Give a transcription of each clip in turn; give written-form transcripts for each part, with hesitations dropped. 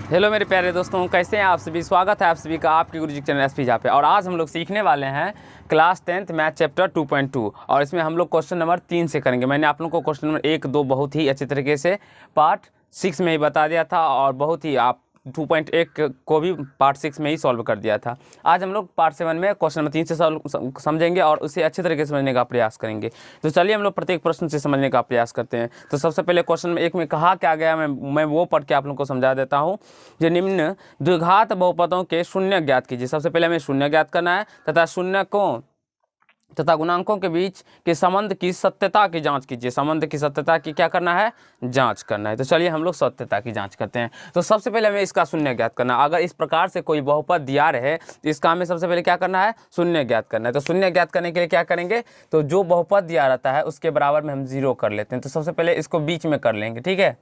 Hello मेरे प्यारे दोस्तों, कैसे हैं आप सभी। स्वागत है आप सभी का आपके गुरुजी चैनल एसपी पे। और आज हम लोग सीखने वाले हैं क्लास 10th मैथ चैप्टर 2.2 और इसमें हम लोग क्वेश्चन नंबर 3 से करेंगे। मैंने आप लोगों को क्वेश्चन नंबर 1, 2 बहुत ही अच्छे तरीके से पार्ट 6 में ही बता दिया था और बहुत ही आप 2.1 को भी पार्ट 6 में ही सॉल्व कर दिया था। आज हम लोग पार्ट 7 में क्वेश्चन नंबर 3 से समझेंगे और उसे अच्छे तरीके से समझने का प्रयास करेंगे। तो चलिए हम लोग प्रत्येक प्रश्न से समझने का प्रयास करते हैं। तो सबसे पहले क्वेश्चन नंबर 1 में कहा क्या गया, मैं वो पढ़ के आप लोगों को समझा देता हूँ। जो निम्न द्विघात बहुपदों के शून्य ज्ञात कीजिए। सबसे पहले हमें शून्य ज्ञात करना है तथा शून्यकों तथा गुणांकों के बीच के संबंध की सत्यता की जांच कीजिए। संबंध की सत्यता की क्या करना है, जांच करना है। तो चलिए हम लोग सत्यता की जांच करते हैं। तो सबसे पहले हमें इसका शून्य ज्ञात करना है। अगर इस प्रकार से कोई बहुपद दिया रहे तो इसका हमें सबसे पहले क्या करना है, शून्य ज्ञात करना है। तो शून्य ज्ञात करने के लिए क्या करेंगे, तो जो बहुपद दिया रहता है उसके बराबर में हम 0 कर लेते हैं। तो सबसे पहले इसको बीच में कर लेंगे, ठीक है,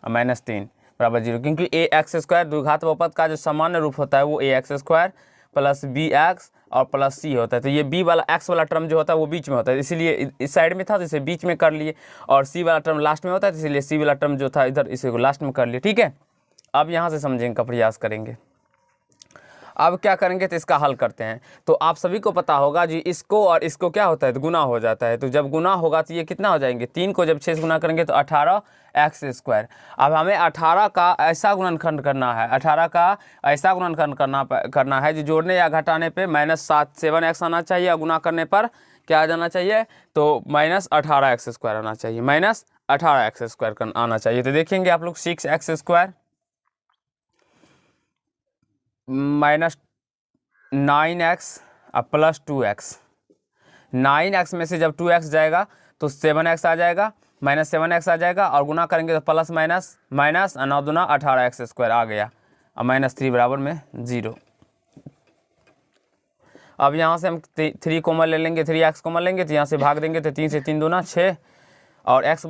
-3 बराबर 0, क्योंकि ax² द्विघात बहुपद का जो सामान्य रूप होता है वो ax² प्लस bx और प्लस c होता है। तो ये b वाला x वाला टर्म जो होता है वो बीच में होता है, इसीलिए इस साइड में था तो इसे बीच में कर लिए, और c वाला टर्म लास्ट में होता है, इसीलिए c वाला टर्म जो था इधर इसे को लास्ट में कर लिए, ठीक है। अब यहाँ से समझने का प्रयास करेंगे। अब क्या करेंगे, तो इसका हल करते हैं। तो आप सभी को पता होगा जी, इसको और इसको क्या होता है, तो गुना हो जाता है। तो जब गुना होगा तो ये कितना हो जाएंगे, 3 को जब 6 से गुना करेंगे तो 18x²। अब हमें 18 का ऐसा गुणनखंड करना है, 18 का ऐसा गुणनखंड करना है जो जोड़ने या घटाने पे -7x आना चाहिए और गुना करने पर क्या आ जाना चाहिए, तो -18x² आना चाहिए, -18x² आना चाहिए। तो देखेंगे आप लोग 6x² -9x और प्लस 2x। 9x में से जब 2x जाएगा तो 7x आ जाएगा, -7x आ जाएगा, और गुना करेंगे तो प्लस माइनस माइनस 9 दूना 18x² आ गया, और -3 बराबर में 0। अब यहाँ से हम 3 कॉमन ले लेंगे, 3x कॉमन लेंगे तो यहाँ से भाग देंगे तो 3 से 3 दूना 6, और x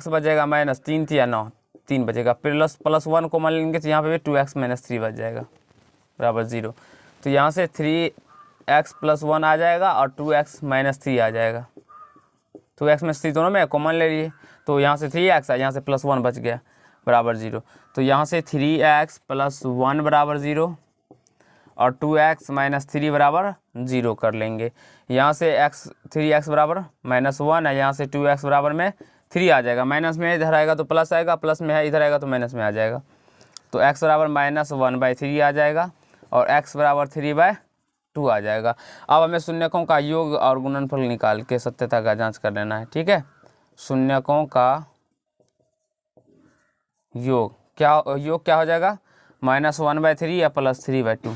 बचेगा -3 या 9, 3 बचेगा, प्लस 1 कॉमन लेंगे तो यहाँ पे भी 2x - 3 बच जाएगा बराबर 0। तो यहाँ से 3x + 1 आ जाएगा और 2x - 3 आ जाएगा। 2x - 3 दोनों में कॉमन ले लिए तो यहाँ से 3x है, यहाँ से +1 बच गया बराबर 0। तो यहाँ से 3x + 1 बराबर 0 और 2x - 3 बराबर 0 कर लेंगे। यहाँ से 3x बराबर -1 है, यहाँ से 2x बराबर में 3 आ जाएगा, माइनस में इधर आएगा तो प्लस आएगा, प्लस में है इधर आएगा तो माइनस में आ जाएगा। तो x बराबर -1/3 आ जाएगा और x बराबर 3/2 आ जाएगा। अब हमें शून्यकों का योग और गुणनफल निकाल के सत्यता का जांच कर लेना है, ठीक है। शून्यकों का योग क्या हो जाएगा, -1/3 या +3/2।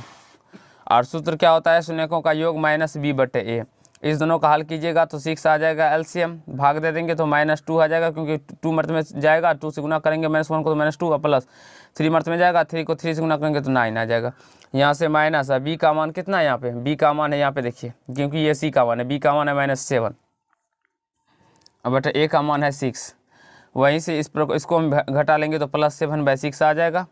और सूत्र क्या होता है, शून्यकों का योग -b/a। इस दोनों का हल कीजिएगा तो 6 आ जाएगा, एलसीएम भाग दे देंगे तो -2 आ जाएगा, क्योंकि 2 मर्त में जाएगा, 2 से गुना करेंगे -1 को तो -2 और प्लस 3 मर्त में जाएगा, 3 को 3 से गुना करेंगे तो 9 आ जाएगा। यहाँ से माइनस है, बी का मान कितना है, यहाँ पे बी का मान है, यहाँ पे देखिए, क्योंकि ये सी का मान है, बी का मान है -7 और बटा ए का मान है 6। वहीं से इसको हम घटा लेंगे तो +7/6 आ जाएगा,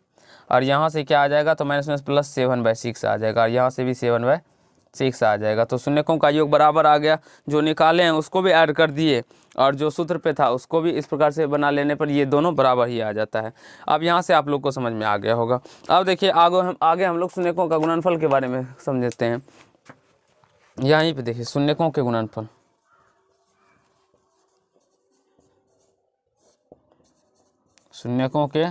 और यहाँ से क्या आ जाएगा, तो -+7/6 आ जाएगा, और यहाँ से भी 7/6 आ जाएगा। तो शून्यकों का योग बराबर आ गया, जो निकाले हैं उसको भी ऐड कर दिए और जो सूत्र पे था उसको भी इस प्रकार से बना लेने पर ये दोनों बराबर ही आ जाता है। अब यहाँ से आप लोग को समझ में आ गया होगा। अब देखिए आगे हम लोग शून्यकों का गुणनफल के बारे में समझते हैं। यहीं पे देखिए शून्यकों के गुणनफल, शून्यकों के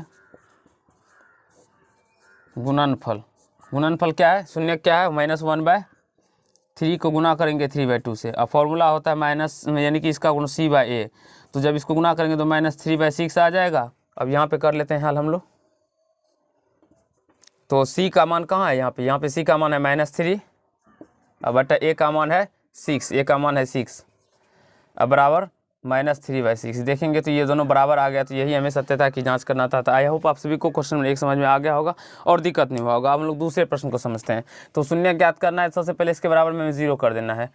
गुणनफल क्या है, शून्य क्या है, -1/3 को गुना करेंगे 3/2 से, और फॉर्मूला होता है माइनस, यानी कि इसका गुण c/a। तो जब इसको गुना करेंगे तो -3/6 आ जाएगा। अब यहाँ पे कर लेते हैं हल हम लोग। तो c का मान कहाँ है, यहाँ पे c का मान है -3 और बटा a का मान है 6, a का मान है 6 अब बराबर -3/6। देखेंगे तो ये दोनों बराबर आ गया। तो यही हमें सत्यता की जांच करना था। तो आई होप आप सभी को क्वेश्चन नंबर 1 समझ में आ गया होगा और दिक्कत नहीं हुआ होगा। अब हम लोग दूसरे प्रश्न को समझते हैं। तो शून्य ज्ञात करना है, सबसे पहले इसके बराबर में 0 कर देना है।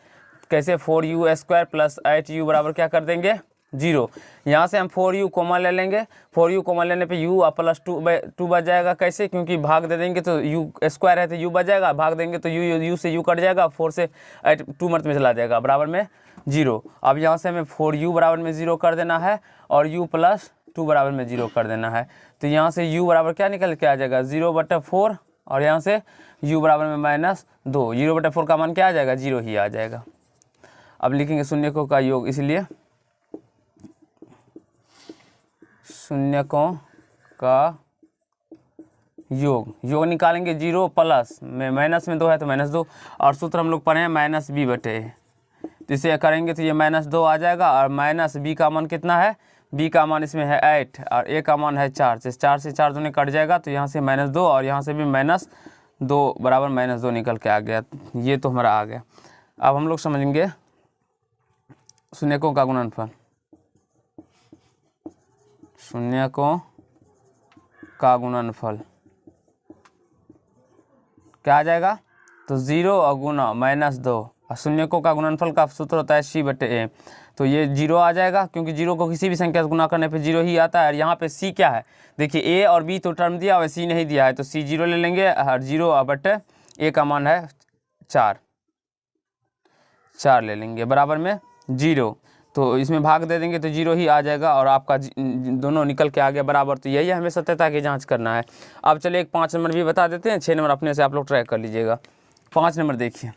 कैसे, 4u² + 8u बराबर क्या कर देंगे, 0। यहाँ से हम 4u कॉमन ले लेंगे, 4u कॉमन लेने पे u और +2 बच जाएगा। कैसे, क्योंकि भाग दे देंगे तो u² है तो u बच जाएगा, भाग देंगे तो u से u कट जाएगा, 4 से 8 2 मर्त में चला जाएगा बराबर में 0। अब यहाँ से हमें 4u बराबर में 0 कर देना है और u + 2 बराबर में 0 कर देना है। तो यहाँ से u बराबर क्या निकल के आ जाएगा 0/4 और यहाँ से u बराबर में -2। 0/4 का मान क्या आ जाएगा 0 ही आ जाएगा। अब लिखेंगे शून्यकों का योग, इसलिए शून्यकों का योग निकालेंगे 0 प्लस में माइनस में 2 है तो -2 और सूत्र हम लोग पढ़े हैं -b/a। तो इसे करेंगे तो ये -2 आ जाएगा और माइनस b का मान कितना है, b का मान इसमें है 8 और a का मान है 4। 4 से 4 दूनी कट जाएगा तो यहाँ से -2 और यहाँ से भी -2 बराबर -2 निकल के आ गया। ये तो हमारा आ गया। अब हम लोग समझेंगे शून्यकों का गुणनफल। शून्यकों का गुणनफल क्या आ जाएगा, तो 0 और गुना -2 और शून्यकों का गुणनफल का सूत्र होता है c/a। तो ये 0 आ जाएगा क्योंकि 0 को किसी भी संख्या से गुना करने पे 0 ही आता है। और यहाँ पे c क्या है, देखिए a और b तो टर्म दिया हुआ है, c नहीं दिया है तो c 0 ले लेंगे और 0/a का मान है 4 ले लेंगे बराबर में 0। तो इसमें भाग दे देंगे तो 0 ही आ जाएगा और आपका दोनों निकल के आ गया बराबर। तो यही हमें सत्यता की जांच करना है। अब चलिए एक 5 नंबर भी बता देते हैं, 6 नंबर अपने से आप लोग ट्राई कर लीजिएगा। 5 नंबर देखिए,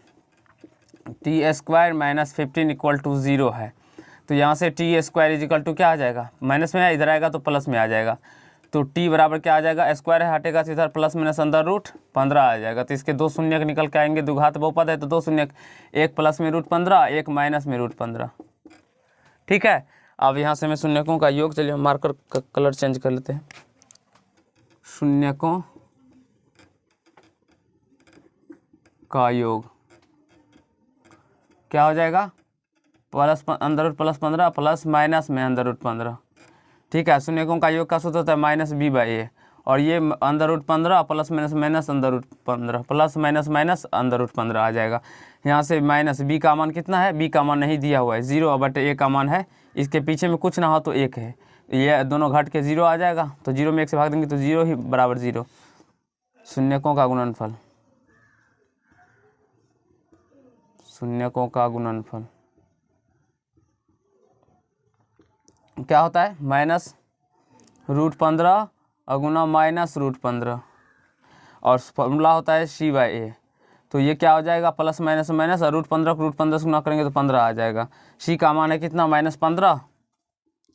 t² - 15 = 0 है। तो यहाँ से t² = क्या आ जाएगा, माइनस में है, इधर आएगा तो प्लस में आ जाएगा। तो t बराबर क्या आ जाएगा, स्क्वायर है हटेगा तो इधर प्लस माइनस अंदर रूट 15 आ जाएगा। तो इसके 2 शून्यक निकल के आएंगे, द्विघात बहुपद है तो 2 शून्यक, एक प्लस में √15 एक माइनस में √15। ठीक है। अब यहाँ से मैं शून्यकों का योग, चलिए हम मार्कर का कलर चेंज कर लेते हैं। शून्यकों का योग क्या हो जाएगा, प्लस अंदर रूट प्लस 15 प्लस माइनस में अंदर रूट 15। ठीक है। शून्यकों का योग का सूत्र होता है -b/a और ये अंदर रूट 15 प्लस माइनस माइनस अंदर रूट 15 प्लस माइनस माइनस अंदर रूट 15 आ जाएगा। यहाँ से माइनस b का मान कितना है, b का मान नहीं दिया हुआ है, 0/a का मान है। इसके पीछे में कुछ ना हो तो 1 है, ये दोनों घट के 0 आ जाएगा। तो 0 में 1 से भाग देंगे तो 0 ही बराबर 0। शून्यकों का गुणनफल, शून्यकों का गुणनफल क्या होता है, -√15 और गुना -√15 और फॉर्मूला होता है c/a। तो ये क्या हो जाएगा, प्लस माइनस माइनस और √15 को √15 से गुना करेंगे तो 15 आ जाएगा। c का मान है कितना, -15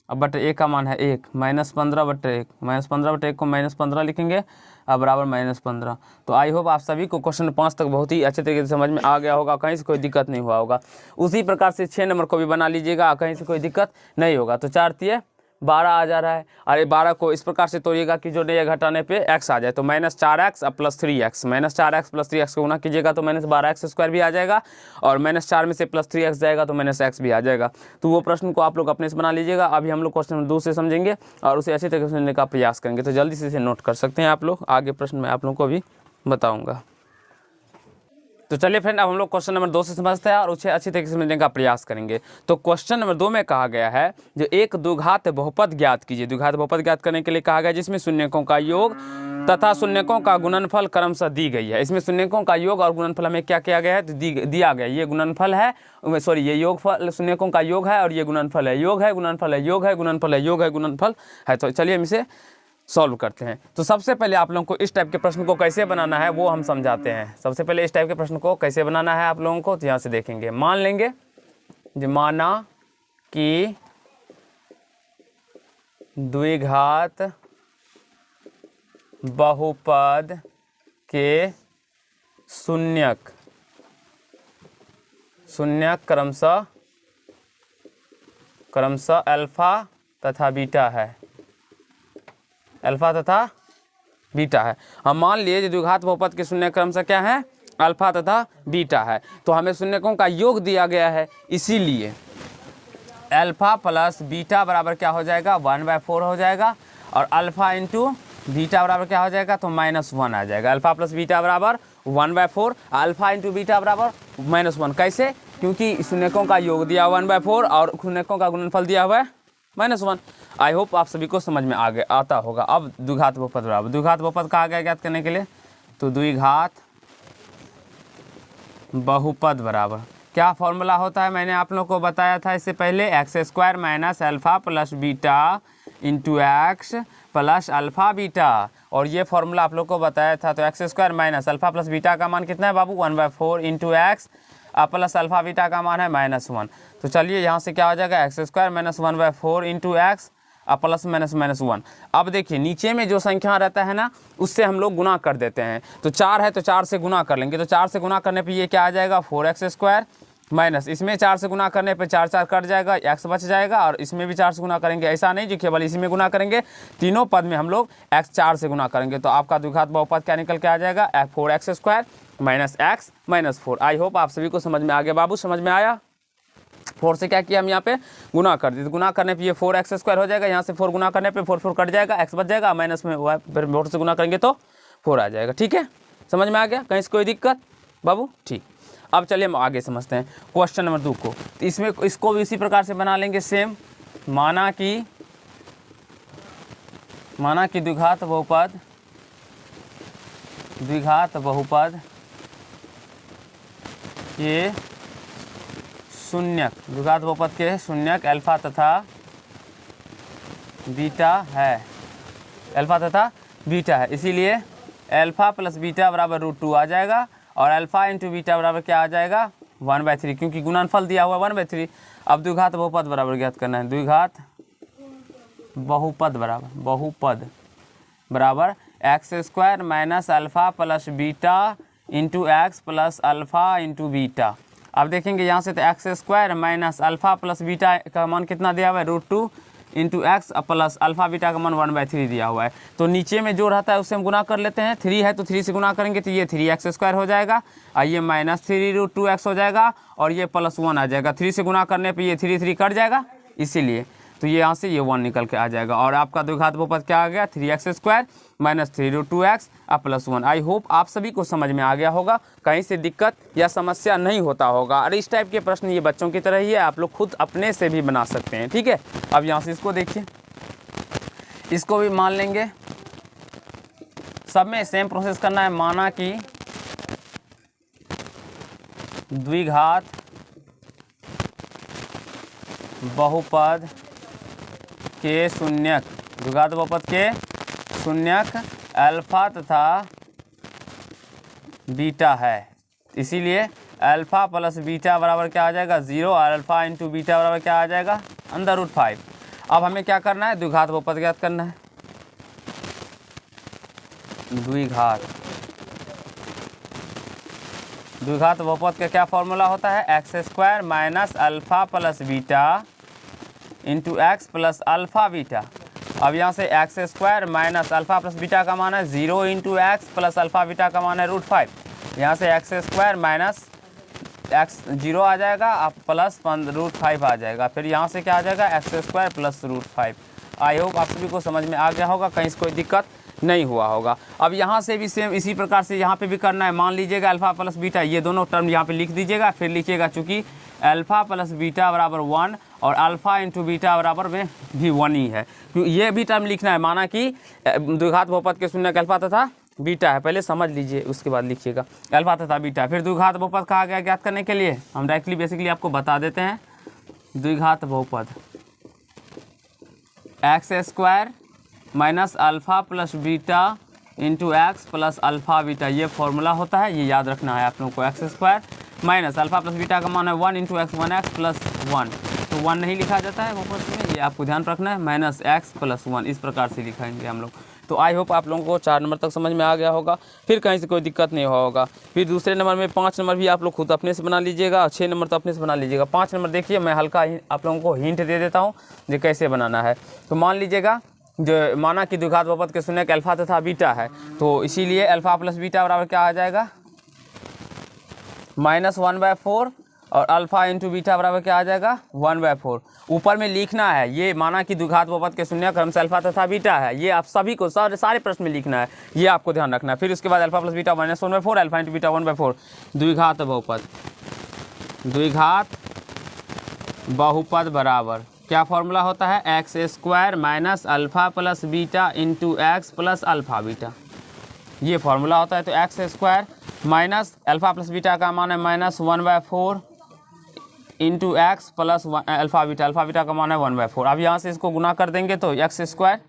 अब बटे a का मान है 1, -15/1 -15/1 को -15 लिखेंगे अब बराबर -15। तो आई होप आप सभी को क्वेश्चन 5 तक बहुत ही अच्छे तरीके से समझ में आ गया होगा, कहीं से कोई दिक्कत नहीं हुआ होगा। उसी प्रकार से 6 नंबर को भी बना लीजिएगा, कहीं से कोई दिक्कत नहीं होगा। तो 4 × 12 आ जा रहा है और 12 को इस प्रकार से तोड़िएगा कि जो नहीं घटाने पे x आ जाए। तो -4x और +3x, -4x + 3x को गुना कीजिएगा तो -12x² भी आ जाएगा और -4 में से +3x जाएगा तो -x भी आ जाएगा। तो वो प्रश्न को आप लोग अपने से बना लीजिएगा। अभी हम लोग क्वेश्चन नंबर 2 से समझेंगे और उसे अच्छी तरीके से समझने का प्रयास करेंगे। तो जल्दी से इसे नोट कर सकते हैं आप लोग, आगे प्रश्न मैं आप लोगों को भी बताऊँगा। तो चलिए फ्रेंड, अब हम लोग क्वेश्चन नंबर 2 से समझते हैं और उसे अच्छी तरीके से समझने का प्रयास करेंगे। तो क्वेश्चन नंबर 2 में कहा गया है जो एक द्विघात बहुपद ज्ञात कीजिए। द्विघात बहुपद ज्ञात करने के लिए कहा गया जिसमें शून्यकों का योग तथा शून्यकों का गुणनफल क्रमशः दी गई है। इसमें शून्यकों का योग और गुणनफल हमें क्या किया गया है, तो दिया गया। ये गुणनफल है, सॉरी ये योगफल, शून्यकों का योग है और ये गुणनफल है। योग है गुणनफल है, योग है गुणनफल है, योग है गुणनफल है। तो चलिए हम इसे सॉल्व करते हैं। तो सबसे पहले आप लोगों को इस टाइप के प्रश्न को कैसे बनाना है वो हम समझाते हैं। सबसे पहले इस टाइप के प्रश्न को कैसे बनाना है आप लोगों को, तो यहाँ से देखेंगे। मान लेंगे जो माना कि द्विघात बहुपद के शून्यक क्रमशः अल्फा तथा बीटा है, अल्फा तथा बीटा है। हम मान लिए जो द्विघात बहुपद के शून्यक क्रमशः क्या है, अल्फा तथा बीटा है। तो हमें शून्यकों का योग दिया गया है, इसीलिए अल्फा प्लस बीटा बराबर क्या हो जाएगा, 1/4 हो जाएगा और अल्फा इंटू बीटा बराबर क्या हो जाएगा, तो -1 आ जाएगा। अल्फा प्लस बीटा बराबर 1/4, अल्फा इंटू बीटा बराबर -1। कैसे, क्योंकि शून्यकों का योग दिया 1/4 और शून्यकों का गुणनफल दिया हुआ है -1। आई होप आप सभी को समझ में आता होगा। अब द्विघात बहुपद बराबर, द्विघात बहुपद कहा गया ज्ञात करने के लिए, तो द्विघात बहुपद बराबर क्या फॉर्मूला होता है, मैंने आप लोगों को बताया था इससे पहले, x² - alpha plus beta into x plus alpha beta, और ये फॉर्मूला आप लोग को बताया था। तो x square minus alpha plus beta का मान कितना है बाबू 1/4 into x plus alpha beta का मान है -1। तो चलिए यहाँ से क्या हो जाएगा x square minus 1/4 into x plus -1। अब देखिए नीचे में जो संख्या रहता है ना उससे हम लोग गुना कर देते हैं। तो 4 है तो 4 से गुना कर लेंगे। तो 4 से गुना करने पे ये क्या आ जाएगा 4x स्क्वायर माइनस इसमें 4 से गुना करने पे 4 4 कट जाएगा, x बच जाएगा, और इसमें भी 4 से गुना करेंगे। ऐसा नहीं जो केवल इसी में गुना करेंगे, तीनों पद में हम लोग x 4 से गुना करेंगे। तो आपका द्विघात बहुपद क्या निकल के आ जाएगा 4x square minus x minus 4। I hope आप सभी को समझ में आ गया बाबू, समझ में आया। 4 से क्या किया हम यहाँ पे गुना कर दिए। तो गुना करने पे ये 4x स्क्वायर हो जाएगा, यहाँ से 4 गुना करने पे 4 4 कट जाएगा, x बच जाएगा, माइनस में फिर 4 से गुना करेंगे तो 4 आ जाएगा। ठीक है, समझ में आ गया, कहीं से कोई दिक्कत बाबू? ठीक। अब चलिए हम आगे समझते हैं क्वेश्चन नंबर 2 को। तो इसमें इसको भी इसी प्रकार से बना लेंगे सेम। माना कि द्विघात बहुपद के शून्यक, द्विघात बहुपद के शून्यक अल्फा तथा बीटा है, इसीलिए अल्फा प्लस बीटा बराबर √2 आ जाएगा, और अल्फा इंटू बीटा बराबर क्या आ जाएगा 1/3, क्योंकि गुणनफल दिया हुआ 1/3। अब द्विघात बहुपद बराबर ज्ञात करना है। द्विघात बहुपद बराबर x square minus alpha plus beta into x plus alpha into beta. अब देखेंगे यहाँ से तो x square minus alpha plus beta का मान कितना दिया हुआ है √2 into x plus alpha beta का मान 1/3 दिया हुआ है। तो नीचे में जो रहता है उससे हम गुना कर लेते हैं। 3 है तो 3 से गुना करेंगे तो ये 3x स्क्वायर हो जाएगा, और ये -3√2x हो जाएगा, और ये +1 आ जाएगा। 3 से गुना करने पे ये 3 कट जाएगा, इसीलिए तो ये यहाँ से ये 1 निकल के आ जाएगा। और आपका द्विघात बहुपद क्या आ गया 3x square minus 3√2x +1। I hope आप सभी को समझ में आ गया होगा, कहीं से दिक्कत या समस्या नहीं होता होगा। और इस टाइप के प्रश्न ये बच्चों की तरह ही है, आप लोग खुद अपने से भी बना सकते हैं। ठीक है, अब यहाँ से इसको देखिए, इसको भी मान लेंगे। सब में सेम प्रोसेस करना है। माना कि द्विघात बहुपद के शून्यक, द्विघात बहुपद के शून्यक अल्फा तथा बीटा है, इसीलिए अल्फा प्लस बीटा बराबर क्या आ जाएगा 0, और अल्फा इंटू बीटा बराबर क्या आ जाएगा √5। अब हमें क्या करना है द्विघात बहुपद ज्ञात करना है। द्विघात बहुपद का क्या फॉर्मूला होता है x square minus alpha plus beta into x plus alpha beta. अब यहाँ से x square minus alpha plus beta का मान है 0 into x plus alpha beta का मान है √5। यहाँ से एक्स स्क्वायर माइनस एक्स 0 आ जाएगा, अब प्लस √5 आ जाएगा। फिर यहाँ से क्या आ जाएगा x square plus √5। I hope आप सभी को समझ में आ गया होगा, कहीं से कोई दिक्कत नहीं हुआ होगा। अब यहाँ से भी सेम इसी प्रकार से यहाँ पे भी करना है। मान लीजिएगा अल्फा प्लस बीटा, ये दोनों टर्म यहाँ पे लिख दीजिएगा, फिर लिखिएगा चूँकि अल्फा प्लस बीटा बराबर 1 और अल्फा इंटू बीटा बराबर में भी 1 ही है, क्योंकि ये भी टर्म लिखना है। माना कि द्विघात बहुपद के शून्यक अल्फा तथा बीटा है, पहले समझ लीजिए उसके बाद लिखिएगा अल्फा तथा बीटा। फिर द्विघात बहुपद कहा गया ज्ञात करने के लिए हम डायरेक्टली बेसिकली आपको बता देते हैं। द्विघात बहुपद x square minus alpha plus beta into x plus alpha beta, ये फॉर्मूला होता है, ये याद रखना है आप लोगों को। X square minus alpha plus beta का मान है 1 इंटू एक्स 1x प्लस 1, तो 1 नहीं लिखा जाता है बहुपद में, ये आपको ध्यान रखना है। माइनस एक्स प्लस 1 इस प्रकार से लिखाएंगे हम लोग। तो आई होप आप लोगों को 4 नंबर तक समझ में आ गया होगा, फिर कहीं से कोई दिक्कत नहीं होगा। फिर दूसरे नंबर में 5 नंबर भी आप लोग खुद अपने से बना लीजिएगा, और 6 नंबर तो अपने से बना लीजिएगा। 5 नंबर देखिए मैं हल्का आप लोगों को हिंट दे देता हूँ जो कैसे बनाना है। तो मान लीजिएगा जो माना कि द्विघात बहुपद के शून्यक अल्फा तथा बीटा है, तो इसीलिए अल्फा प्लस बीटा बराबर क्या आ जाएगा -1/4, और अल्फा इंटू बीटा बराबर क्या आ जाएगा 1/4। ऊपर में लिखना है ये माना कि द्विघात बहुपद के शून्यक क्रम से अल्फा तथा बीटा है, ये आप सभी को सारे प्रश्न में लिखना है, ये आपको ध्यान रखना है। फिर उसके बाद alpha plus beta -1/4, alpha into beta 1/4। द्विघात बहुपद बराबर क्या फॉर्मूला होता है x square minus alpha plus beta into x plus alpha beta, ये फॉर्मूला होता है। तो x square minus alpha plus beta का मान है -1/4 into x plus alpha beta का मान है 1/4। अब यहाँ से इसको गुना कर देंगे तो x square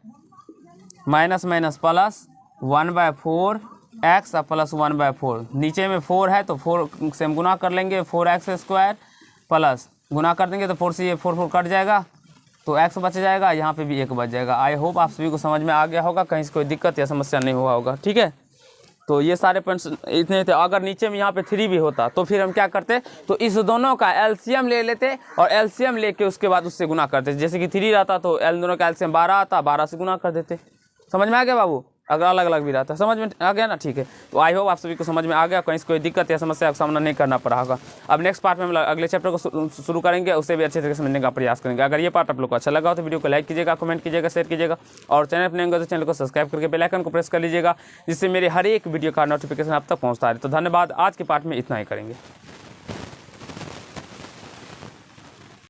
minus minus plus 1/4 x plus 1/4, नीचे में 4 है तो 4 से हम गुना कर लेंगे, 4x² प्लस गुना कर देंगे तो 4 से ये 4 कट जाएगा तो x बच जाएगा, यहाँ पे भी 1 बच जाएगा। आई होप आप सभी को समझ में आ गया होगा, कहीं से कोई दिक्कत या समस्या नहीं हुआ होगा। ठीक है, तो ये सारे पॉइंट्स इतने थे। अगर नीचे में यहाँ पे 3 भी होता तो फिर हम क्या करते, तो इस दोनों का एलसीएम ले लेते और एलसीएम लेके उसके बाद उससे गुना करते। जैसे कि 3 रहता तो एल दोनों का एलसीएम 12 आता, 12 से गुना कर देते। समझ में आ गया बाबू? अगर अलग अलग भी रहता, समझ में आ गया ना? ठीक है, तो आई होप आप सभी को समझ में आ गया, कहीं से कोई दिक्कत या समस्या का सामना नहीं करना पड़ा होगा। अब नेक्स्ट पार्ट में हम अगले चैप्टर को शुरू करेंगे, उसे भी अच्छे तरीके से समझने का प्रयास करेंगे। अगर ये पार्ट आप लोग को अच्छा लगा हो तो वीडियो को लाइक कीजिएगा, कमेंट कीजिएगा, शेयर कीजिएगा और चैनल पर नए होंगे तो चैनल को सब्सक्राइब करके बेल आइकन को प्रेस कर लीजिएगा, जिससे मेरे हर एक वीडियो का नोटिफिकेशन आप तक पहुँचता है। तो धन्यवाद, आज के पार्ट में इतना ही करेंगे।